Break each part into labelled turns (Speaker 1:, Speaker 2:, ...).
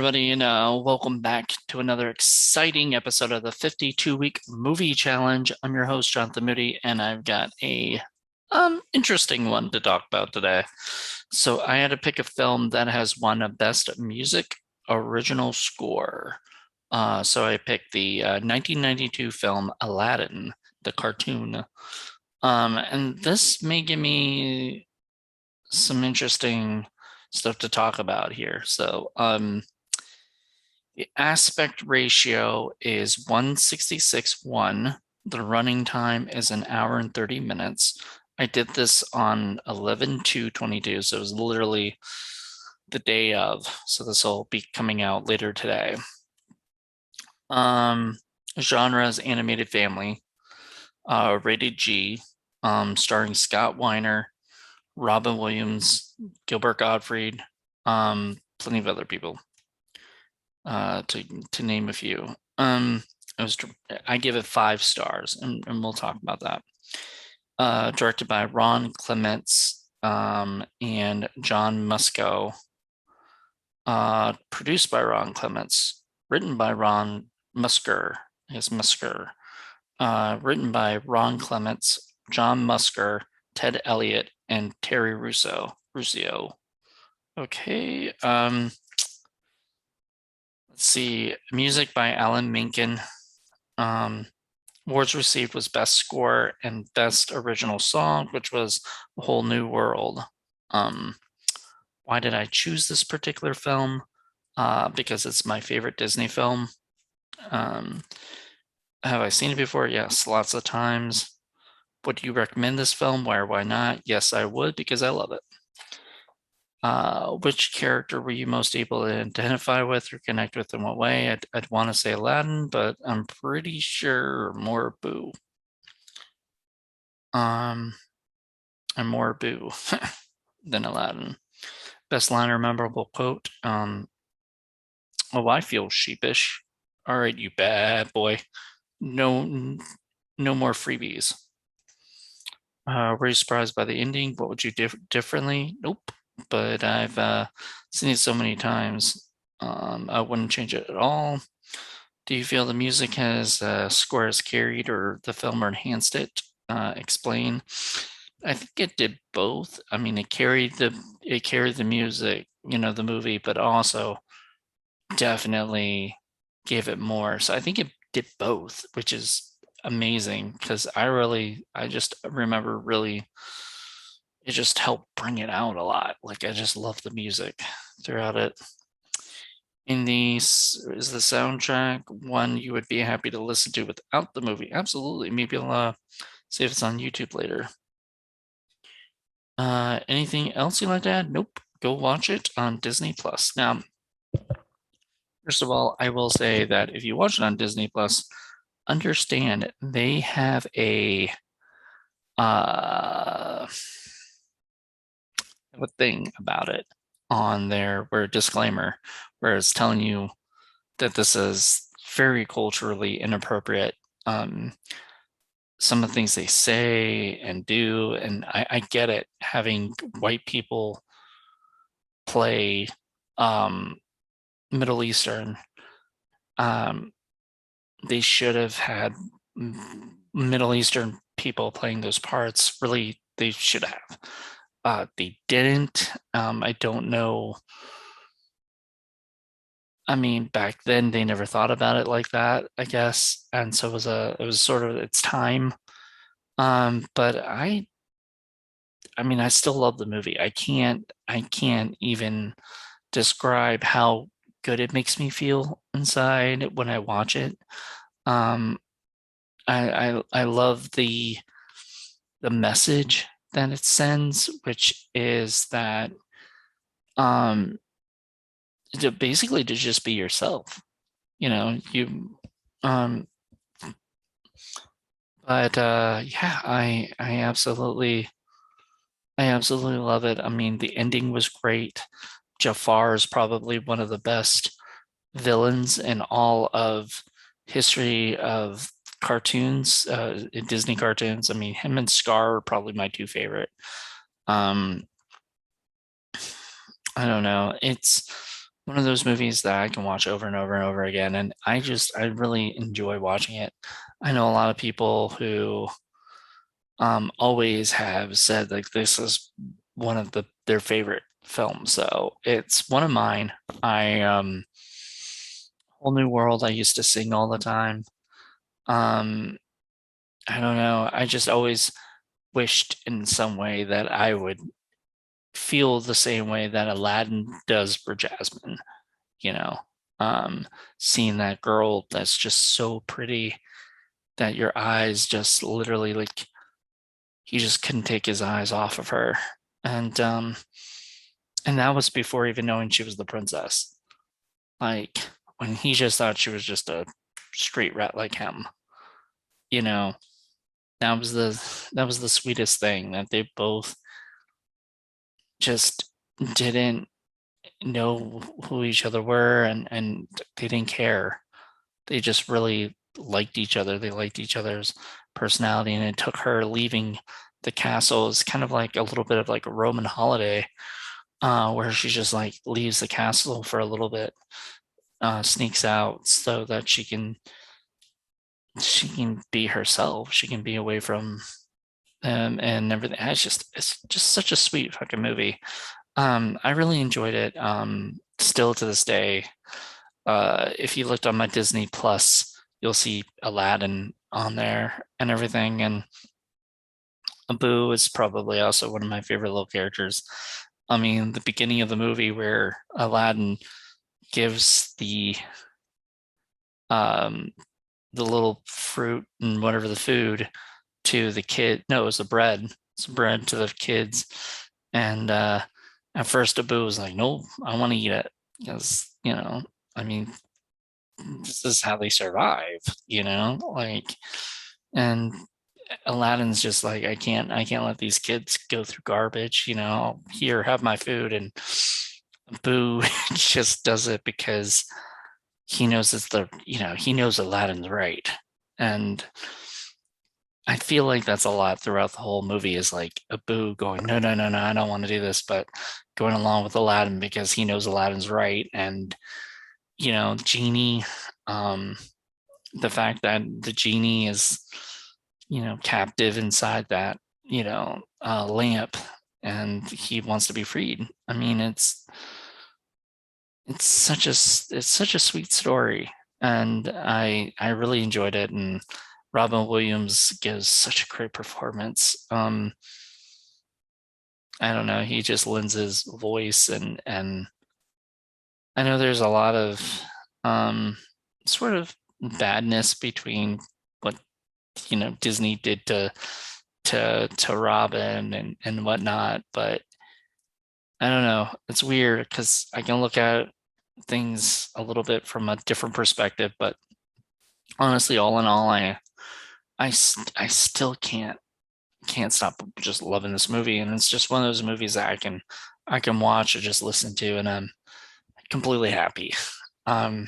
Speaker 1: everybody, and welcome back to another exciting episode of the 52-week movie challenge. I'm your host, Jonathan Moody, and I've got a interesting one to talk about today. So I had to pick a film that has won a Best Music Original Score. So I picked the 1992 film Aladdin, the cartoon. And this may give me some interesting stuff to talk about here. So, the aspect ratio is 166:1. The running time is an hour and 30 minutes. I did this on 11/2/22, so it was literally the day of. So this will be coming out later today. Genre is animated family. Rated G. Starring Scott Weiner, Robin Williams, Gilbert Gottfried, plenty of other people, to name a few. I give it 5 stars, and we'll talk about that. Directed by Ron Clements and John Musko. Produced by Ron Clements. Written by Ron Musker. Musker. Written by Ron Clements, John Musker, Ted Elliott, and Terry Russo. Okay. Let's see. Music by Alan Menken. Awards received was Best Score and Best Original Song, which was A Whole New World. Why did I choose this particular film? Because it's my favorite Disney film. Have I seen it before? Yes, lots of times. Would you recommend this film? Why or why not? Yes, I would, because I love it. Which character were you most able to identify with or connect with in what way? I'd want to say Aladdin, but I'm pretty sure more Boo. I'm more Boo than Aladdin. Best line or memorable quote. Oh, I feel sheepish. All right, you bad boy. No more freebies. Were you surprised by the ending? What would you do differently? Nope. But I've seen it so many times. I wouldn't change it at all. Do you feel the music has score has carried or the film enhanced it? Explain. I think it did both. I mean, it carried the music, the movie, but also definitely gave it more. So I think it did both, which is amazing because I just remember really it just helped bring it out a lot. Like I just love the music throughout it. In the is the soundtrack one you would be happy to listen to without the movie? Absolutely. Maybe I'll see if it's on YouTube later. Anything else you'd like to add? Nope. Go watch it on Disney Plus. Now, first of all, I will say that if you watch it on Disney Plus, understand they have a thing about it on there where disclaimer, where it's telling you that this is very culturally inappropriate. Some of the things they say and do, and I get it, having white people play Middle Eastern. They should have had Middle Eastern people playing those parts. Really, they should have. They didn't. I don't know. I mean, back then they never thought about it like that, I guess, and so it was sort of its time. But I mean, I still love the movie. I can't even describe how good it makes me feel inside when I watch it. I love the message that it sends, which is that basically to just be yourself. You but yeah, I absolutely love it. I mean, the ending was great. Jafar is probably one of the best villains in all of history of cartoons, Disney cartoons. I mean, him and Scar are probably my 2 favorite. I don't know. one of those movies that I can watch over and over and over again. And I really enjoy watching it. I know a lot of people who always have said like this is one of their favorite films. So it's one of mine. I Whole New World I used to sing all the time. Um, I don't know. I just always wished in some way that I would feel the same way that Aladdin does for Jasmine, you know. Um, Seeing that girl that's just so pretty that your eyes just literally like he just couldn't take his eyes off of her. And and that was before even knowing she was the princess. Like when he just thought she was just a straight rat like him, you know. That was the sweetest thing that they both just didn't know who each other were and they didn't care. They just really liked each other. They liked each other's personality, and it took her leaving the castle as kind of like a little bit of like a Roman holiday, where she just like leaves the castle for a little bit, sneaks out so that she can be herself. She can be away from and everything. It's just such a sweet fucking movie. I really enjoyed it. Still to this day, if you looked on my Disney Plus, you'll see Aladdin on there and everything. And Abu is probably also one of my favorite little characters. I mean, the beginning of the movie where Aladdin gives um the little fruit and whatever the food to the kid. No, it was the bread. It's bread to the kids. And at first Abu was like, "No, I want to eat it." Because, I mean, this is how they survive, like, and Aladdin's just like, I can't let these kids go through garbage, here, have my food. And Boo just does it because he knows he knows Aladdin's right. And I feel like that's a lot throughout the whole movie is like Abu going, no, no, no, no, I don't want to do this, but going along with Aladdin because he knows Aladdin's right. And, Genie, um, the fact that the genie is, captive inside that, lamp and he wants to be freed. I mean, it's such a sweet story, and I really enjoyed it. And Robin Williams gives such a great performance. I don't know, he just lends his voice, and I know there's a lot of sort of badness between what Disney did to Robin and whatnot, but I don't know. It's weird because I can look at things a little bit from a different perspective, but honestly, all in all, I still can't stop just loving this movie, and it's just one of those movies that I can watch or just listen to, and I'm completely happy. Um,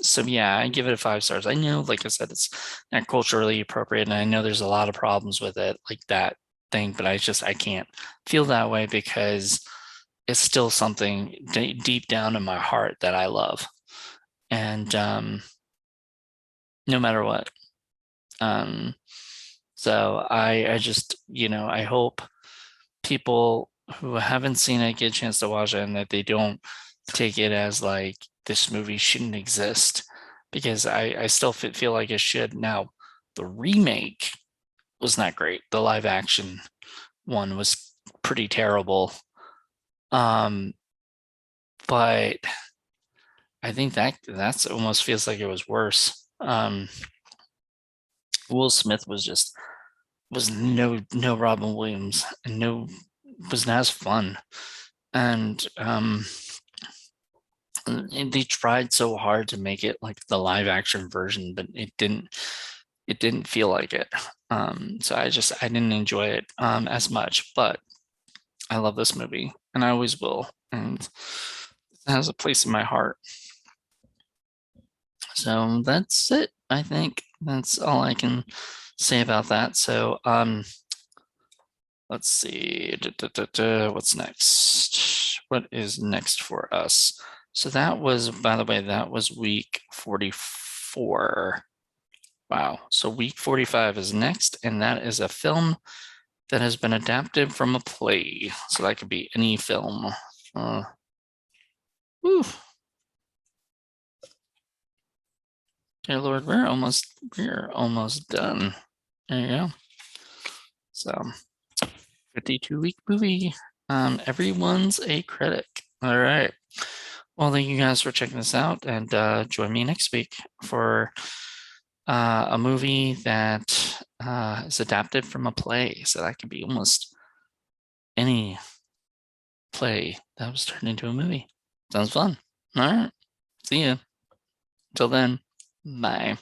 Speaker 1: so yeah, I give it a 5 stars. I know, like I said, it's not culturally appropriate, and I know there's a lot of problems with it, like that thing, but I can't feel that way because it's still something deep down in my heart that I love, and no matter what. Um, so I just I hope people who haven't seen it get a chance to watch it and that they don't take it as like this movie shouldn't exist because I still feel like it should. Now, the remake was not great. The live action one was pretty terrible. Um, but I think that's almost feels like it was worse. Will Smith was no Robin Williams and no was not as fun. And they tried so hard to make it like the live action version, but it didn't feel like it. So I didn't enjoy it as much, but I love this movie and I always will. And it has a place in my heart. So that's it. I think that's all I can say about that. So let's see. What's next? What is next for us? So that was, by the way, that was week 44. Wow. So week 45 is next, and that is a film that has been adapted from a play. So that could be any film. Whew. Dear Lord, we're almost done. There you go. So 52-week movie. Everyone's a critic. All right. Well, thank you guys for checking this out, and join me next week for a movie that is adapted from a play. So that could be almost any play that was turned into a movie. Sounds fun. All right. See ya. Till then, bye.